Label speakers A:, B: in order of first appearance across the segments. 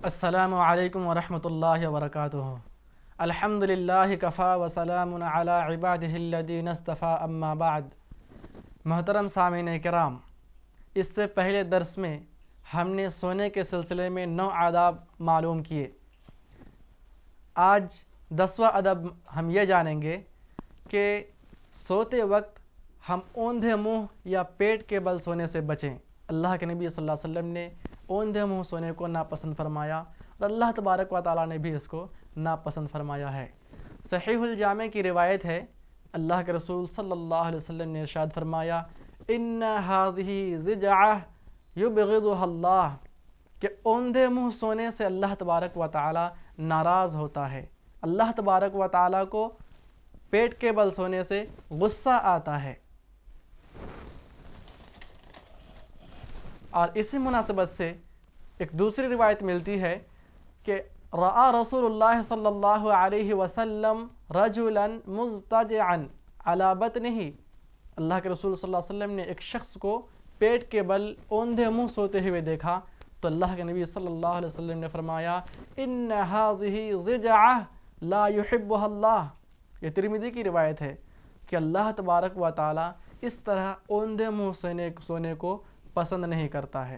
A: السلام علیکم ورحمۃ اللہ وبرکاتہ۔ الحمدللہ کفا وسلام علی عبادہ الذین اصطفیٰ اما بعد۔ محترم سامعین کرام، اس سے پہلے درس میں ہم نے سونے کے سلسلے میں 9 آداب معلوم کیے۔ آج 10واں ادب ہم یہ جانیں گے کہ سوتے وقت ہم اوندھے منہ یا پیٹ کے بل سونے سے بچیں۔ اللہ کے نبی صلی اللہ علیہ وسلم نے اوندھے منہ سونے کو ناپسند فرمایا اور اللہ تبارک و تعالیٰ نے بھی اس کو ناپسند فرمایا ہے۔ صحیح الجامع کی روایت ہے، اللہ کے رسول صلی اللہ علیہ وسلم نے ارشاد فرمایا ان هذه ضجعہ یبغضها اللہ، کہ اوندھے منہ سونے سے اللہ تبارک و تعالیٰ ناراض ہوتا ہے۔ اللہ تبارک و تعالیٰ کو پیٹ کے بل سونے سے غصہ آتا ہے۔ اور اسی مناسبت سے ایک دوسری روایت ملتی ہے کہ رأى رسول اللہ صلی اللہ علیہ وسلم رجلا مضطجعا على بطنه، اللہ کے رسول صلی اللہ علیہ وسلم نے ایک شخص کو پیٹ کے بل اوندھے منہ سوتے ہوئے دیکھا تو اللہ کے نبی صلی اللہ علیہ وسلم نے فرمایا ان هذه ضجعہ لا يحبها اللہ۔ یہ ترمذی کی روایت ہے کہ اللہ تبارک و تعالی اس طرح اوندھے منہ سونے کو پسند نہیں کرتا ہے۔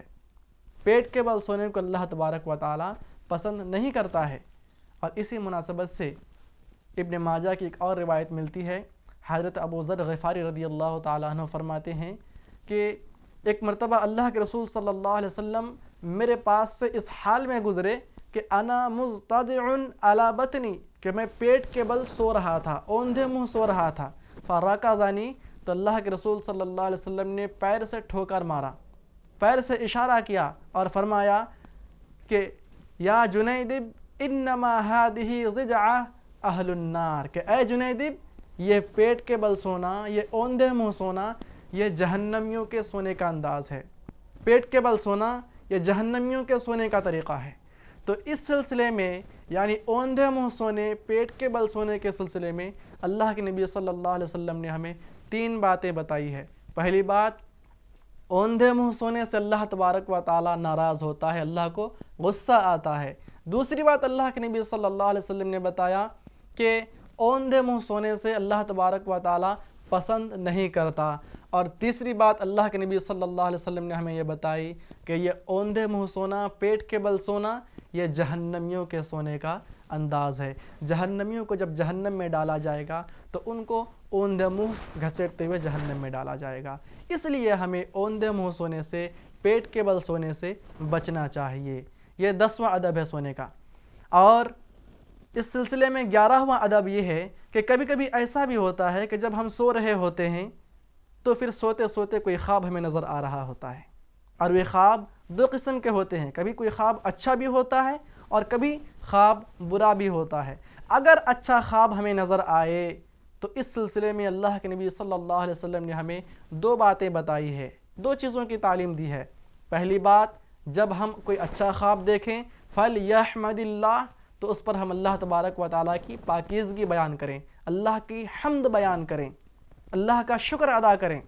A: پیٹ کے بل سونے کو اللہ تبارک و تعالی پسند نہیں کرتا ہے۔ اور اسی مناسبت سے ابن ماجہ کی ایک اور روایت ملتی ہے، حضرت ابو ذر غفاری رضی اللہ تعالیٰ عنہ فرماتے ہیں کہ ایک مرتبہ اللہ کے رسول صلی اللہ علیہ وسلم میرے پاس سے اس حال میں گزرے کہ انا مضطجع علی بطنی، کہ میں پیٹ کے بل سو رہا تھا، اوندھے منہ سو رہا تھا۔ فرکضنی، تو اللہ کے رسول صلی اللہ علیہ وسلم نے پیر سے ٹھوکر مارا، پیر سے اشارہ کیا اور فرمایا کہ یا جنیدب انما هذه ضجعہ اہل النار، کہ اے جنیدب یہ پیٹ کے بل سونا، یہ اوندھے منہ سونا، یہ جہنمیوں کے سونے کا انداز ہے۔ پیٹ کے بل سونا یہ جہنمیوں کے سونے کا طریقہ ہے۔ تو اس سلسلے میں یعنی اوندھے منہ سونے، پیٹ کے بل سونے کے سلسلے میں اللہ کے نبی صلی اللہ علیہ وسلم نے ہمیں 3 باتیں بتائی ہے۔ پہلی بات، اوندھے منہ سونے سے اللہ تبارک و تعالیٰ ناراض ہوتا ہے، اللہ کو غصہ آتا ہے۔ دوسری بات اللہ کے نبی صلی اللہ علیہ وسلم نے بتایا کہ اوندھے منہ سونے سے اللہ تبارک و تعالیٰ پسند نہیں کرتا۔ اور تیسری بات اللہ کے نبی صلی اللہ علیہ وسلم نے ہمیں یہ بتائی کہ یہ اوندھے منہ سونا، پیٹ کے بل سونا، یہ جہنمیوں کے سونے کا انداز ہے۔ جہنمیوں کو جب جہنم میں ڈالا جائے گا تو ان کو اوندھے منہ گھسیٹتے ہوئے جہنم میں ڈالا جائے گا۔ اس لیے ہمیں اوندھے منہ سونے سے، پیٹ کے بل سونے سے بچنا چاہیے۔ یہ 10واں ادب ہے سونے کا۔ اور اس سلسلے میں 11واں ادب یہ ہے کہ کبھی کبھی ایسا بھی ہوتا ہے کہ جب ہم سو رہے ہوتے ہیں تو پھر سوتے سوتے کوئی خواب ہمیں نظر آ رہا ہوتا ہے، اور وہ خواب 2 قسم کے ہوتے ہیں، کبھی کوئی خواب اچھا بھی ہوتا ہے اور کبھی خواب برا بھی ہوتا ہے۔ اگر اچھا خواب ہمیں نظر آئے تو اس سلسلے میں اللہ کے نبی صلی اللہ علیہ وسلم نے ہمیں 2 باتیں بتائی ہے، 2 چیزوں کی تعلیم دی ہے۔ پہلی بات، جب ہم کوئی اچھا خواب دیکھیں فَلْيَحْمَدِ اللَّهِ، تو اس پر ہم اللہ تبارک و تعالیٰ کی پاکیزگی بیان کریں، اللہ کی حمد بیان کریں، اللہ کا شکر ادا کریں۔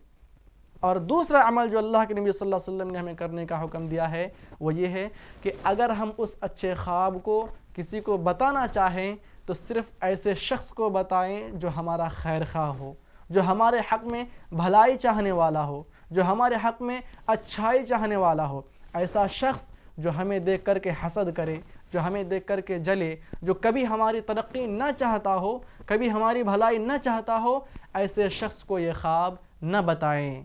A: اور دوسرا عمل جو اللہ کے نبی صلی اللہ علیہ وسلم نے ہمیں کرنے کا حکم دیا ہے وہ یہ ہے کہ اگر ہم اس اچھے خواب کو کسی کو بتانا چاہیں تو صرف ایسے شخص کو بتائیں جو ہمارا خیر خواہ ہو، جو ہمارے حق میں بھلائی چاہنے والا ہو، جو ہمارے حق میں اچھائی چاہنے والا ہو۔ ایسا شخص جو ہمیں دیکھ کر کے حسد کرے، جو ہمیں دیکھ کر کے جلے، جو کبھی ہماری ترقی نہ چاہتا ہو، کبھی ہماری بھلائی نہ چاہتا ہو، ایسے شخص کو یہ خواب نہ بتائیں۔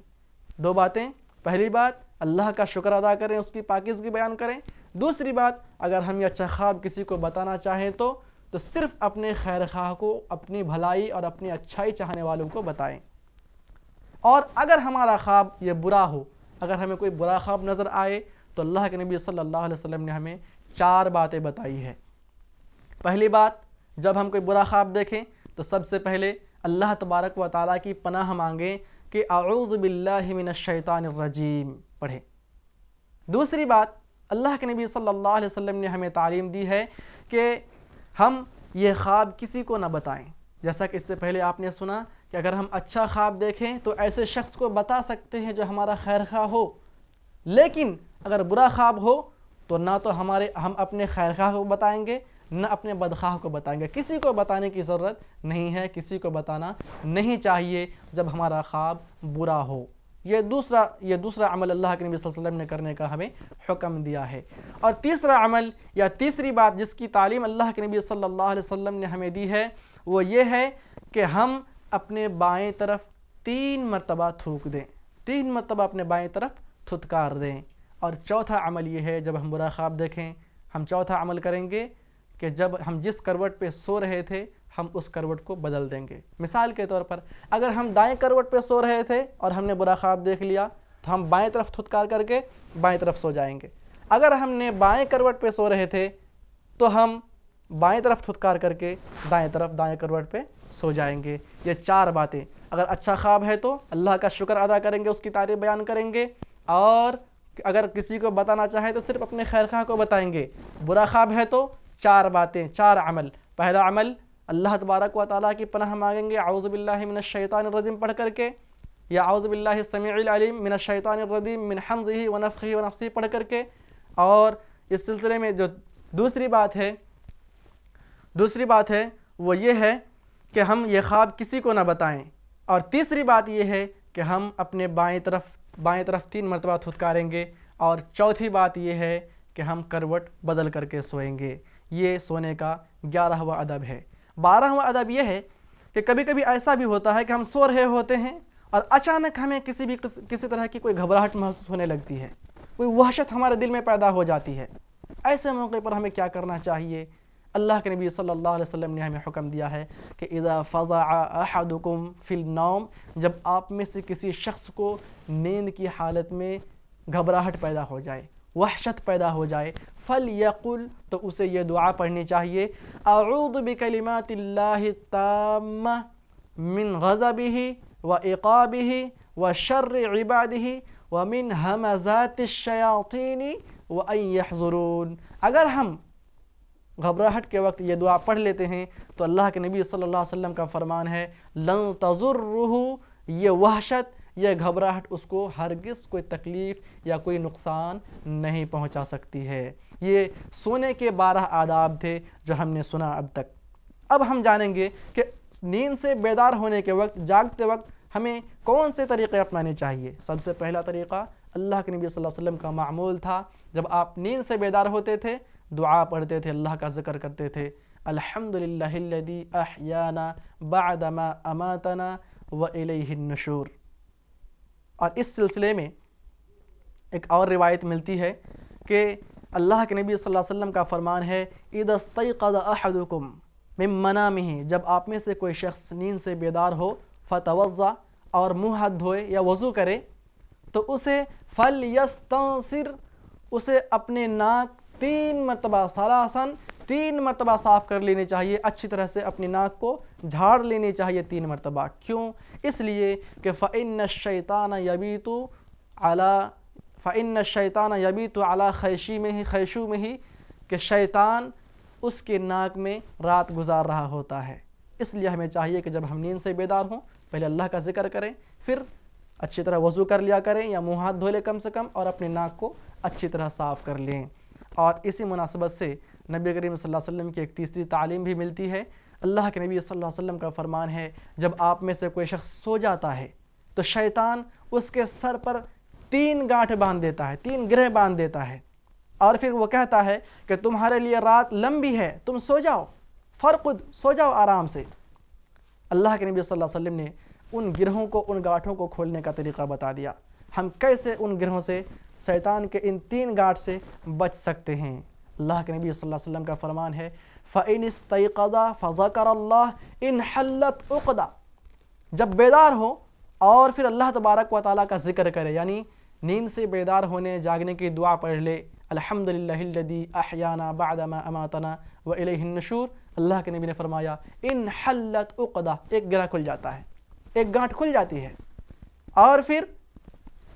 A: 2 باتیں، پہلی بات اللہ کا شکر ادا کریں، اس کی پاکیزگی بیان کریں۔ دوسری بات، اگر ہم یہ اچھا خواب کسی کو بتانا چاہیں تو صرف اپنے خیر خواہ کو، اپنی بھلائی اور اپنی اچھائی چاہنے والوں کو بتائیں۔ اور اگر ہمارا خواب یہ برا ہو، اگر ہمیں کوئی برا خواب نظر آئے تو اللہ کے نبی صلی اللہ علیہ وسلم نے ہمیں 4 باتیں بتائی ہے۔ پہلی بات، جب ہم کوئی برا خواب دیکھیں تو سب سے پہلے اللہ تبارک و تعالیٰ کی پناہ مانگیں کہ اعوذ باللہ من الشیطان الرجیم پڑھیں۔ دوسری بات، اللہ کے نبی صلی اللہ علیہ وسلم نے ہمیں تعلیم دی ہے کہ ہم یہ خواب کسی کو نہ بتائیں۔ جیسا کہ اس سے پہلے آپ نے سنا کہ اگر ہم اچھا خواب دیکھیں تو ایسے شخص کو بتا سکتے ہیں جو ہمارا خیر خواہ ہو، لیکن اگر برا خواب ہو تو نہ تو ہم اپنے خیرخواہ کو بتائیں گے نہ اپنے بدخواہ کو بتائیں گے. کسی کو بتانے کی ضرورت نہیں ہے, کسی کو بتانا نہیں چاہیے جب ہمارا خواب برا ہو. یہ دوسرا عمل اللہ کے نبی صلی اللہ علیہ وسلم نے کرنے کا ہمیں حکم دیا ہے. اور تیسرا عمل یا تیسری بات جس کی تعلیم اللہ کے نبی صلی اللہ علیہ وسلم نے ہمیں دی ہے وہ یہ ہے کہ ہم اپنے بائیں طرف 3 مرتبہ تھوک دیں, 3 مرتبہ اپنے بائیں طرف تھتکار دیں. اور چوتھا عمل یہ ہے, جب ہم برا خواب دیکھیں ہم چوتھا عمل کریں گے کہ جب ہم جس کروٹ پہ سو رہے تھے ہم اس کروٹ کو بدل دیں گے. مثال کے طور پر اگر ہم دائیں کروٹ پہ سو رہے تھے اور ہم نے برا خواب دیکھ لیا تو ہم بائیں طرف تھتکار کر کے بائیں طرف سو جائیں گے. اگر ہم نے بائیں کروٹ پہ سو رہے تھے تو ہم بائیں طرف تھتکار کر کے دائیں کروٹ پہ سو جائیں گے. یہ 4 باتیں. اگر اچھا خواب ہے تو اللہ کا شکر ادا کریں گے, اس کی تعریف بیان کریں گے, اور اگر کسی کو بتانا چاہے تو صرف اپنے خیرخواہ کو بتائیں گے. برا خواب ہے تو 4 باتیں, 4 عمل. پہلا عمل اللہ تبارک و تعالیٰ کی پناہ مانگیں گے اعوذ باللہ من الشیطان الرجیم پڑھ کر کے, یا اعوذ باللہ السمیع العلیم من الشیطان الرجیم من حمزہ ونفخہ ونفثہ پڑھ کر کے. اور اس سلسلے میں جو دوسری بات ہے وہ یہ ہے کہ ہم یہ خواب کسی کو نہ بتائیں. اور تیسری بات یہ ہے کہ ہم اپنے بائیں طرف 3 مرتبہ تھتکاریں گے. اور چوتھی بات یہ ہے کہ ہم کروٹ بدل کر کے سوئیں گے. یہ سونے کا 11واں ادب ہے. 12واں ادب یہ ہے کہ کبھی کبھی ایسا بھی ہوتا ہے کہ ہم سو رہے ہوتے ہیں اور اچانک ہمیں کسی طرح کی کوئی گھبراہٹ محسوس ہونے لگتی ہے, کوئی وحشت ہمارے دل میں پیدا ہو جاتی ہے. ایسے موقع پر ہمیں کیا کرنا چاہیے؟ اللہ کے نبی صلی اللہ علیہ وسلم نے ہمیں حکم دیا ہے کہ اذا فزع احدکم فی النوم, جب آپ میں سے کسی شخص کو نیند کی حالت میں گھبراہٹ پیدا ہو جائے, وحشت پیدا ہو جائے, فلیقل, تو اسے یہ دعا پڑھنی چاہیے اعوذ بکلمات اللہ التامہ من غضبہ وعقابہ وشر عبادہ ومن ہمزات الشیاطین وان یحضرون. اگر ہم گھبراہٹ کے وقت یہ دعا پڑھ لیتے ہیں تو اللہ کے نبی صلی اللہ علیہ وسلم کا فرمان ہے لن تضرہ, یہ وحشت, یہ گھبراہٹ اس کو ہرگز کوئی تکلیف یا کوئی نقصان نہیں پہنچا سکتی ہے. یہ سونے کے 12 آداب تھے جو ہم نے سنا اب تک. اب ہم جانیں گے کہ نیند سے بیدار ہونے کے وقت, جاگتے وقت ہمیں کون سے طریقے اپنانے چاہیے. سب سے پہلا طریقہ اللہ کے نبی صلی اللہ علیہ وسلم کا معمول تھا, جب آپ نیند سے بیدار ہوتے تھے دعا پڑھتے تھے, اللہ کا ذکر کرتے تھے الحمدللہ الذی احیانا بعدما اماتنا والیہ النشور. اور اس سلسلے میں ایک اور روایت ملتی ہے کہ اللہ کے نبی صلی اللہ علیہ وسلم کا فرمان ہے اذا استيقظ احدکم من منامہ, جب آپ میں سے کوئی شخص نیند سے بیدار ہو, فتوضا, اور منہ ہاتھ دھوئے یا وضو کرے, تو اسے فلیستنصر, اسے اپنے ناک 3 مرتبہ ثلاثاً 3 مرتبہ صاف کر لینی چاہیے. اچھی طرح سے اپنی ناک کو جھاڑ لینی چاہیے 3 مرتبہ. کیوں؟ اس لیے کہ فإن الشیطان یبیت علی خیشومہ, کہ شیطان اس کے ناک میں رات گزار رہا ہوتا ہے. اس لیے ہمیں چاہیے کہ جب ہم نیند سے بیدار ہوں پہلے اللہ کا ذکر کریں, پھر اچھی طرح وضو کر لیا کریں یا منہ ہاتھ دھو لیں کم سے کم, اور اپنے ناک کو اچھی طرح صاف کر لیں. اور اسی مناسبت سے نبی کریم صلی اللہ علیہ وسلم کی ایک تیسری تعلیم بھی ملتی ہے. اللہ کے نبی صلی اللہ علیہ وسلم کا فرمان ہے جب آپ میں سے کوئی شخص سو جاتا ہے تو شیطان اس کے سر پر 3 گانٹھ باندھ دیتا ہے, 3 گرہ باندھ دیتا ہے, اور پھر وہ کہتا ہے کہ تمہارے لیے رات لمبی ہے, تم سو جاؤ, فرقد, سو جاؤ آرام سے. اللہ کے نبی صلی اللہ علیہ وسلم نے ان گرہوں کو, ان گانٹھوں کو کھولنے کا طریقہ بتا دیا. ہم کیسے ان گرہوں سے, شیطان کے ان 3 گانٹھ سے بچ سکتے ہیں. اللہ کے نبی صلی اللہ علیہ وسلم کا فرمان ہے فَإِنِ اسْتَيْقَظَ فَذَكَرَ اللَّهِ إِنْ حَلَّتْ عُقْدَةٌ, جب بیدار ہو اور پھر اللہ تبارک و تعالیٰ کا ذکر کرے, یعنی نیند سے بیدار ہونے جاگنے کی دعا پڑھ لے الحمدللہ الذی احیانا بعدما اماتنا والیہ النشور. اللہ کے نبی نے فرمایا ان حلت عقدہ, ایک گرہ کھل جاتا ہے, ایک گانٹھ کھل جاتی ہے. اور پھر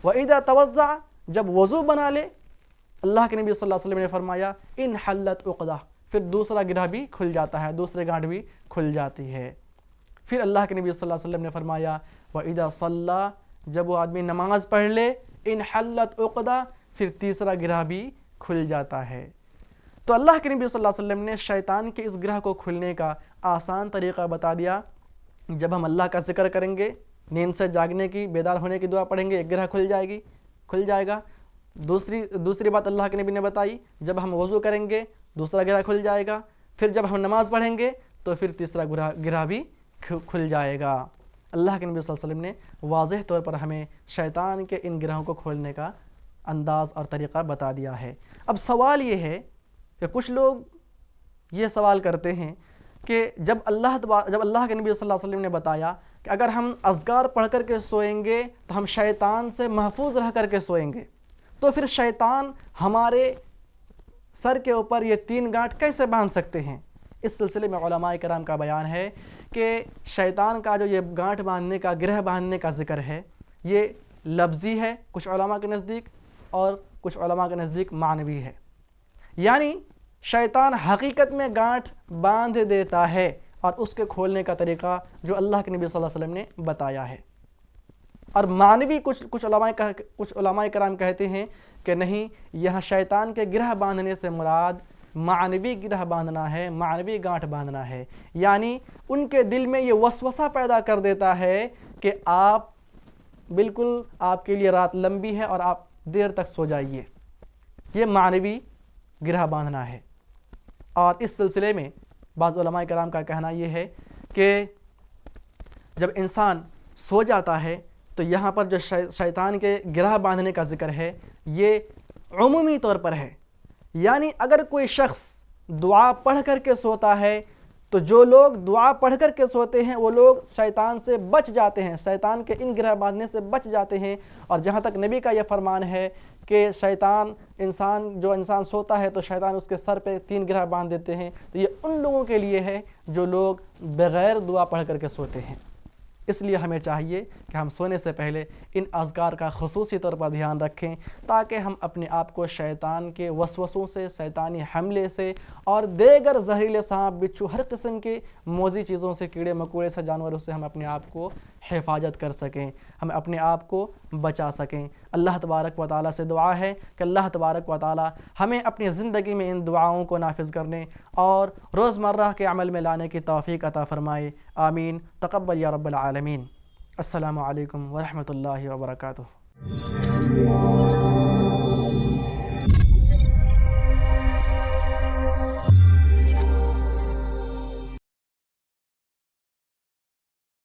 A: وَإِذَا تَوَضَّعَ, جب وضو بنا لے, اللہ کے نبی صلی اللہ علیہ وسلم نے فرمایا ان حلت عقدہ, پھر دوسرا گرہ بھی کھل جاتا ہے, دوسرے گانٹھ بھی کھل جاتی ہے. پھر اللہ کے نبی صلی اللہ علیہ وسلم نے فرمایا وَإِذَا صَلَّى, جب وہ آدمی نماز پڑھ لے ان حلت عقدہ, پھر تیسرا گرہ بھی کھل جاتا ہے۔ تو اللہ کے نبی صلی اللہ علیہ وسلم نے شیطان کے اس گرہ کو کھلنے کا آسان طریقہ بتا دیا۔ جب ہم اللہ کا ذکر کریں گے، نیند سے جاگنے کی، بیدار ہونے کی دعا پڑھیں گے، ایک گرہ کھل جائے گا۔ دوسری بات اللہ کے نبی نے بتائی، جب ہم وضو کریں گے دوسرا گرہ کھل جائے گا، پھر جب ہم نماز پڑھیں گے تو پھر تیسرا گرہ بھی کھل جائے گا۔ اللہ کے نبی صلی اللہ علیہ وسلم نے واضح طور پر ہمیں شیطان کے ان گرہوں کو کھولنے کا انداز اور طریقہ بتا دیا ہے۔ اب سوال یہ ہے کہ کچھ لوگ یہ سوال کرتے ہیں کہ جب اللہ کے نبی صلی اللہ علیہ وسلم نے بتایا کہ اگر ہم اذکار پڑھ کر کے سوئیں گے تو ہم شیطان سے محفوظ رہ کر کے سوئیں گے، تو پھر شیطان ہمارے سر کے اوپر یہ 3 گانٹھ کیسے باندھ سکتے ہیں؟ اس سلسلے میں علماء کرام کا بیان ہے کہ شیطان کا جو یہ گانٹھ باندھنے کا، گرہ باندھنے کا ذکر ہے، یہ لفظی ہے کچھ علماء کے نزدیک، اور کچھ علماء کے نزدیک معنوی ہے۔ یعنی شیطان حقیقت میں گانٹھ باندھ دیتا ہے، اور اس کے کھولنے کا طریقہ جو اللہ کے نبی صلی اللہ علیہ وسلم نے بتایا ہے۔ اور معنوی کچھ علماء کرام کہتے ہیں کہ نہیں، یہاں شیطان کے گرہ باندھنے سے مراد معنوی گرہ باندھنا ہے، معنوی گانٹھ باندھنا ہے۔ یعنی ان کے دل میں یہ وسوسہ پیدا کر دیتا ہے کہ بالکل آپ کے لیے رات لمبی ہے اور آپ دیر تک سو جائیے، یہ معنوی گرہ باندھنا ہے۔ اور اس سلسلے میں بعض علماء کرام کا کہنا یہ ہے کہ جب انسان سو جاتا ہے تو یہاں پر جو شیطان کے گرہ باندھنے کا ذکر ہے یہ عمومی طور پر ہے۔ یعنی اگر کوئی شخص دعا پڑھ کر کے سوتا ہے تو جو لوگ دعا پڑھ کر کے سوتے ہیں وہ لوگ شیطان سے بچ جاتے ہیں، شیطان کے ان گرہ باندھنے سے بچ جاتے ہیں۔ اور جہاں تک نبی کا یہ فرمان ہے کہ جو انسان سوتا ہے تو شیطان اس کے سر پہ 3 گرہ باندھ دیتے ہیں، تو یہ ان لوگوں کے لیے ہے جو لوگ بغیر دعا پڑھ کر کے سوتے ہیں۔ اس لیے ہمیں چاہیے کہ ہم سونے سے پہلے ان اذکار کا خصوصی طور پر دھیان رکھیں تاکہ ہم اپنے آپ کو شیطان کے وسوسوں سے، شیطانی حملے سے اور دیگر زہریلے سانپ بچھو، ہر قسم کے موذی چیزوں سے، کیڑے مکوڑے سے، جانوروں سے ہم اپنے آپ کو حفاظت کر سکیں، ہم اپنے آپ کو بچا سکیں۔ اللہ تبارک و تعالیٰ سے دعا ہے کہ اللہ تبارک و تعالیٰ ہمیں اپنی زندگی میں ان دعاؤں کو نافذ کرنے اور روزمرہ کے عمل میں لانے کی توفیق عطا فرمائے۔ آمین، تقبل یا رب العالمین۔ السلام علیکم ورحمۃ اللہ وبرکاتہ۔